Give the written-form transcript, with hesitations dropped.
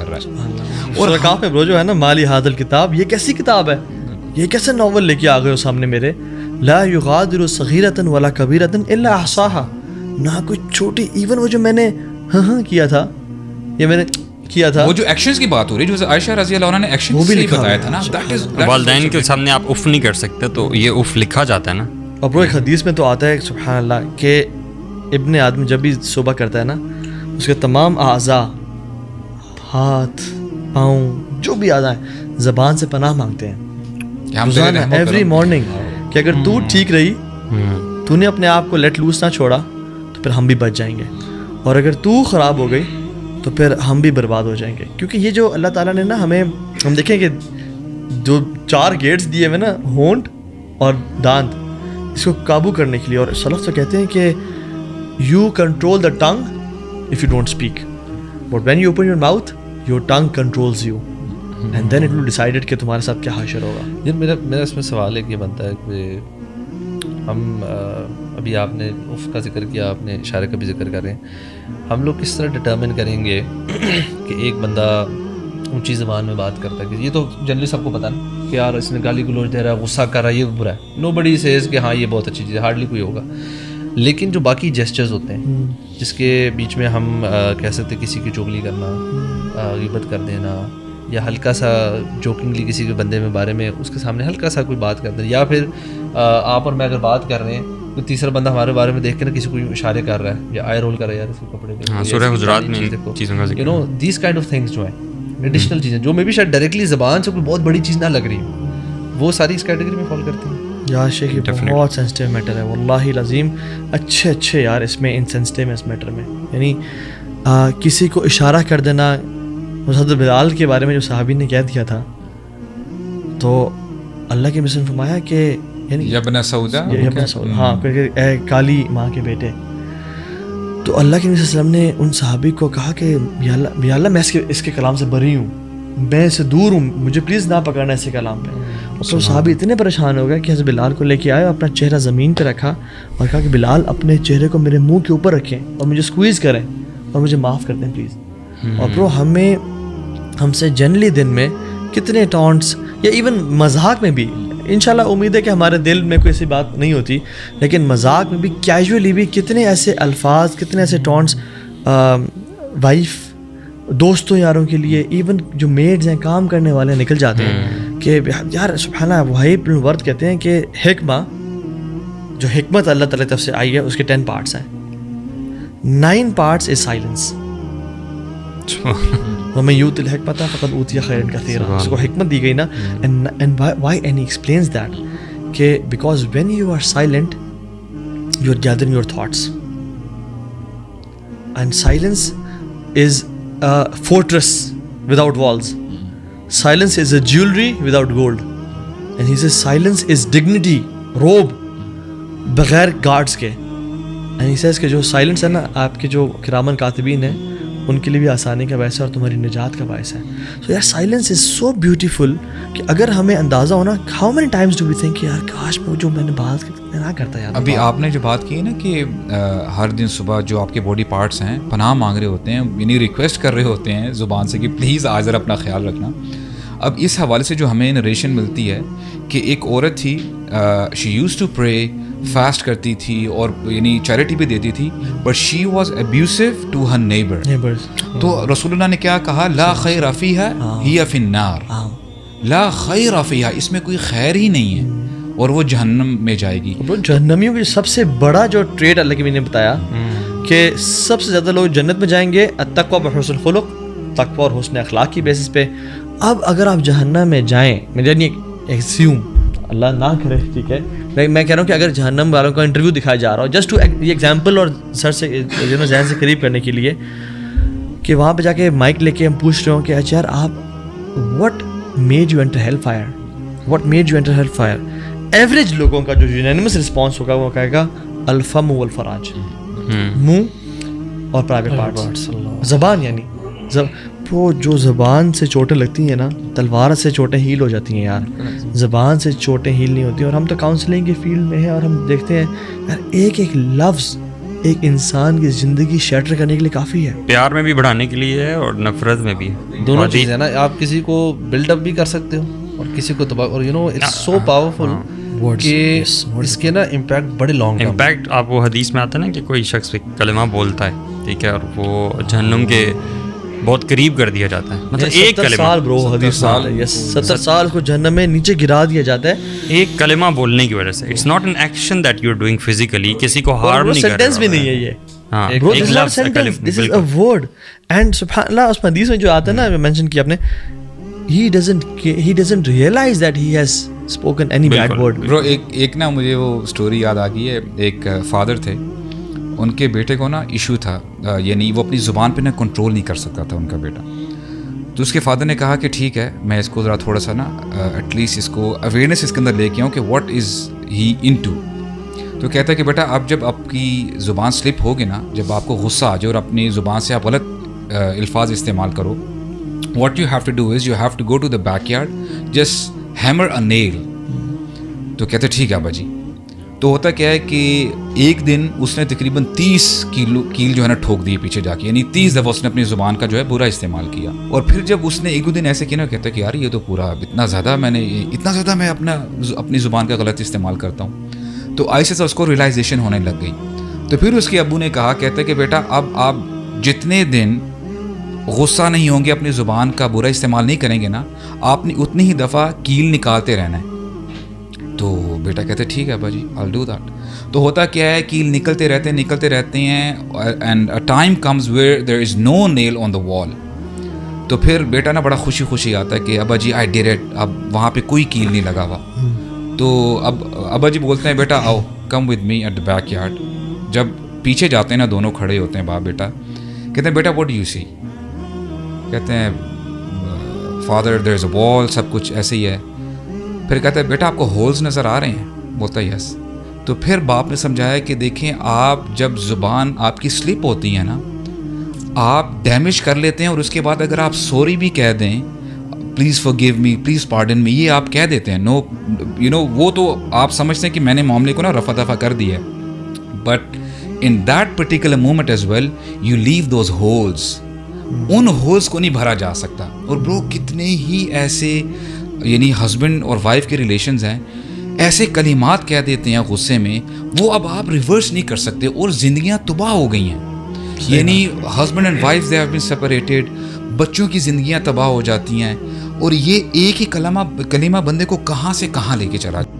کر رہا ہے. اور کہاں پہ برو جو ہے نا مالی حاضل کتاب, یہ کیسی کتاب ہے, یہ کیسے ناول لے کے آ گئے ہو سامنے میرے, لا یغادر صغیرۃ ولا کبیرۃ الا احصاها, نہ کوئی چھوٹی, ایون وہ جو میں نے ہاں کیا تھا, یہ میں نے کیا تھا, وہ جو ایکشنز کی بات ہو رہی ہے جو عائشہ رضی اللہ عنہ نے ایکشن سے بتایا تھا نا, والدین کے سامنے آپ اف نہیں کر سکتے تو یہ اف لکھا جاتا ہے نا. اور برو ایک حدیث میں تو آتا ہے سبحان اللہ کہ ابن آدم جب بھی صبح کرتا ہے نا, اس کے تمام اعضاء, ہاتھ پاؤں جو بھی اعضاء ہیں, زبان سے پناہ مانگتے ہیں روزانہ ایوری مارننگ, کہ اگر تو ٹھیک رہی, تو نے اپنے آپ کو لیٹ لوز نہ چھوڑا, تو پھر ہم بھی بچ جائیں گے, اور اگر تو خراب ہو گئی تو پھر ہم بھی برباد ہو جائیں گے. کیونکہ یہ جو اللہ تعالیٰ نے نا ہمیں, ہم دیکھیں کہ جو 4 گیٹس دیے ہوئے نا, ہونٹ اور دانت, اس کو قابو کرنے کے لیے, اور سلف تو کہتے ہیں کہ you control the tongue if you don't speak, but when you open your mouth your tongue controls you, and then it will decided کہ تمہارے ساتھ کیا حشر ہوگا. میرا اس میں سوال ایک یہ بنتا ہے کہ ہم ابھی آپ نے اف کا ذکر کیا, آپ نے اشارے کا بھی ذکر کر رہے ہیں, ہم لوگ کس طرح ڈٹرمن کریں گے کہ ایک بندہ اونچی زبان میں بات کرتا ہے, کہ یہ تو جنرلی سب کو پتہ نا کہ یار اس نے گالی گلوچ دے رہا ہے, غصہ کر رہا ہے, یہ برا ہے, نو بڈی سیز کہ ہاں یہ بہت اچھی چیز ہے, ہارڈلی کوئی ہوگا. لیکن جو باقی جیسچرز ہوتے ہیں جس کے بیچ میں ہم کہہ سکتے کسی کی چغلی کرنا, غیبت کر دینا, یا ہلکا سا جوکنگلی کسی کے بندے میں بارے میں اس کے سامنے ہلکا سا کوئی بات کر دینا, یا پھر آپ اور میں اگر بات کر رہے ہیں تو تیسرا بندہ ہمارے بارے میں دیکھ کے نا کسی کو اشارے کر رہا ہے یا آئی رول کر رہا ہے, یار اس کے کپڑے پہ, سورہ حجرات میں چیزوں کا ذکر, you know these kind of things جو ہیں ایڈیشنل چیزیں جو میں بھی شاید ڈائریکٹلی زبان سے کوئی بہت بڑی چیز نہ لگ رہی, وہ ساری اس کیٹیگری میں فال کرتی ہیں. یار شیخ یہ بہت سینسٹیو میٹر ہے واللہ العظیم, اچھے یار اس میں انسینسٹیو ہے اس میٹر میں. یعنی کسی کو اشارہ کر دینا, حضرت بلال کے بارے میں جو صحابی نے کہہ دیا تھا, تو اللہ کے رسول نے فرمایا کہ یعنی ابن سعودہ, ہاں اے کالی ماں کے بیٹے, تو اللہ کے نبی صلی اللہ علیہ وسلم نے ان صحابی کو کہا کہ یا اللہ میں اس کے کلام سے بری ہوں, میں اس سے دور ہوں, مجھے پلیز نہ پکڑنا اس کے کلام پہ. اور تو صحابی اتنے پریشان ہو گئے کہ حضرت بلال کو لے کے آئے, اپنا چہرہ زمین پہ رکھا اور کہا کہ بلال اپنے چہرے کو میرے منہ کے اوپر رکھیں اور مجھے اسکویز کریں اور مجھے معاف کر دیں پلیز. اور برو ہم سے جنرلی دن میں کتنے ٹانٹس, یا ایون مذاق میں بھی, انشاءاللہ امید ہے کہ ہمارے دل میں کوئی ایسی بات نہیں ہوتی, لیکن مذاق میں بھی کیجولی بھی کتنے ایسے الفاظ, کتنے ایسے ٹانٹس وائف, دوستوں, یاروں کے لیے, ایون جو میڈز ہیں, کام کرنے والے نکل جاتے ہیں کہ یار سبحان اللہ. وہیب بن ورد کہتے ہیں کہ حکمہ, جو حکمت اللہ تعالی طرف سے آئی ہے, اس کے 10 پارٹس ہیں, 9 پارٹس از سائلنس. وَمَن يُؤْتِ الْحِكْمَةَ فَقَدْ أُوتِيَ خَيْرًا كَثِيرًا. اس کو حکمت دی گئی نا, and why, and he explains that کہ because when you are silent you are gathering your thoughts, and silence is a fortress without walls, silence is a jewelry without gold, and he says silence is dignity, robe بغیر guards کے. and he says کہ جو silence ہے نا, آپ کے جو کرامن کاتبین ہیں ان کے لیے بھی آسانی کا باعث ہے اور تمہاری نجات کا باعث ہے. سو یار سائلنس از سو بیوٹیفل کہ اگر ہمیں اندازہ ہونا, how many times do we think کہ یار کاش میں نے بات نہ کرتا یار. ابھی آپ نے جو بات کی ہے نا کہ ہر دن صبح جو آپ کے باڈی پارٹس ہیں پناہ مانگ رہے ہوتے ہیں, یعنی ریکویسٹ کر رہے ہوتے ہیں زبان سے کہ پلیز آج ذرا اپنا خیال رکھنا. اب اس حوالے سے جو ہمیں نریشن ملتی ہے کہ ایک عورت تھی, she used to pray, fast کرتی تھی اور یعنی چیریٹی بھی دیتی تھی, but she was abusive to her neighbour. تو رسول اللہ نے کیا کہا, لا خیر فیہا ہی فی النار, لا خیر فیہا, اس میں کوئی خیر ہی نہیں ہے اور وہ جہنم میں جائے گی. جہنمیوں کی سب سے بڑا جو ٹریٹ اللہ کے بھی نے بتایا کہ سب سے زیادہ لوگ جنت میں جائیں گے التقویٰ بحسن الخلق, تقویٰ اور حسن اخلاق کی بیسس پہ. اب اگر آپ جہنم میں جائیں, یعنی ایکسیوم, اللہ نہ کرے, ٹھیک ہے, میں کہہ رہا ہوں کہ اگر جہنم والوں کا انٹرویو دکھایا جا رہا ہو, جسٹ ٹو یہ ایگزامپل اور سر سے ذہن سے قریب کرنے کے لیے, کہ وہاں پہ جا کے مائک لے کے ہم پوچھ رہے ہوں کہ اچھا یار آپ what made you enter hell fire, what made you enter hell fire, average لوگوں کا جو یونینیمس رسپانس ہوگا وہ کہے گا الفم والفراج, منہ اور پرائیویٹ پارٹس, زبان. یعنی وہ جو زبان سے چوٹیں لگتی ہیں نا, تلوار سے چوٹیں ہیل ہو جاتی ہیں یار, زبان سے چوٹیں ہیل نہیں ہوتی. اور ہم تو کاؤنسلنگ کے فیلڈ میں ہیں اور ہم دیکھتے ہیں یار ایک لفظ ایک انسان کی زندگی شیٹر کرنے کے لیے کافی ہے. پیار میں بھی بڑھانے کے لیے ہے اور نفرت میں بھی ہے. دونوں چیزیں ہیں نا. آپ کسی کو بلڈ اپ بھی کر سکتے ہو اور کسی کو تباہ. اور you know it's so powerful کہ اس کے نا امپیکٹ بڑے لانگ ٹرم. امپیکٹ آپ وہ حدیث میں آتا ہے نا کہ کوئی شخص کلمہ بولتا ہے, ٹھیک ہے, اور وہ جہنم کے بہت قریب کر دیا جاتا ہے. مطلب ایک 70 سال برو حدیث میں 70 سال کو جہنم میں نیچے گرا دیا جاتا ہے ایک کلمہ بولنے کی وجہ سے. It's not an action that you are doing physically, کسی کو ہارم نہیں کر رہا. سینٹینس بھی نہیں ہے یہ. ہاں, Bro, this is not a sentence. This is a word. And سبحان اللہ, اس حدیث میں جو آتا ہے نا, مینشن کیا آپ نے, he doesn't realize that he has spoken any bad word. برو ایک نا مجھے وہ اسٹوری یاد آ گئی ہے. ایک فادر تھے, ان کے بیٹے کو نا ایشو تھا, یعنی وہ اپنی زبان پہ نا کنٹرول نہیں کر سکتا تھا ان کا بیٹا. تو اس کے فادر نے کہا کہ ٹھیک ہے, میں اس کو ذرا تھوڑا سا نا ایٹ لیسٹ اس کو اویئرنیس اس کے اندر لے کے آؤں کہ what is he in to. تو کہتا ہے کہ بیٹا اب جب آپ کی زبان سلپ ہوگی نا, جب آپ کو غصہ آ جائے اور اپنی زبان سے آپ غلط الفاظ استعمال کرو, what you have to do is you have to go to the backyard, just hammer a nail. تو کہتے ٹھیک ہے ابا جی. تو ہوتا کیا ہے کہ ایک دن اس نے تقریباً 30 کیل جو ہے نا ٹھوک دی پیچھے جا کے, یعنی 30 دفعہ اس نے اپنی زبان کا جو ہے برا استعمال کیا. اور پھر جب اس نے ایک دو دن ایسے کیا نا, کہتا ہے کہ یار یہ تو پورا اتنا زیادہ میں اپنی زبان کا غلط استعمال کرتا ہوں. تو ایسے سے اس کو ریئلائزیشن ہونے لگ گئی. تو پھر اس کے ابو نے کہا, کہتا ہے کہ بیٹا اب آپ جتنے دن غصہ نہیں ہوں گے, اپنی زبان کا برا استعمال نہیں کریں گے نا, آپ نے اتنی ہی دفعہ کیل نکالتے رہنا ہے. تو بیٹا کہتے ہیں ٹھیک ہے ابا جی, I'll do that. تو ہوتا کیا ہے, کیل نکلتے رہتے ہیں and a time comes where there is no nail on the wall. تو پھر بیٹا نا بڑا خوشی آتا ہے کہ ابا جی I did it, اب وہاں پہ کوئی کیل نہیں لگا ہوا. تو اب ابا جی بولتے ہیں بیٹا آؤ, come with me at the backyard. جب پیچھے جاتے ہیں نا, دونوں کھڑے ہوتے ہیں باپ بیٹا, کہتے ہیں بیٹا what do you see. کہتے ہیں father there is a wall, سب کچھ ایسے ہی ہے. پھر کہتا ہے بیٹا آپ کو ہولز نظر آ رہے ہیں. بولتا ہے یس. تو پھر باپ نے سمجھایا کہ دیکھیں, آپ جب زبان آپ کی سلپ ہوتی ہے نا, آپ ڈیمیج کر لیتے ہیں, اور اس کے بعد اگر آپ سوری بھی کہہ دیں, please forgive me, please pardon me, یہ آپ کہہ دیتے ہیں, نو یو نو وہ تو آپ سمجھتے ہیں کہ میں نے معاملے کو نا رفع دفع کر دیا ہے. But in that particular moment as well you leave those holes. ان ہولز کو نہیں بھرا جا سکتا. اور برو کتنے ہی ایسے یعنی ہسبینڈ اور وائف کے ریلیشنز ہیں, ایسے کلمات کہہ دیتے ہیں غصے میں, وہ اب آپ ریورس نہیں کر سکتے, اور زندگیاں تباہ ہو گئی ہیں. یعنی husband and wife they have been separated, بچوں کی زندگیاں تباہ ہو جاتی ہیں, اور یہ ایک ہی کلمہ بندے کو کہاں سے کہاں لے کے چلا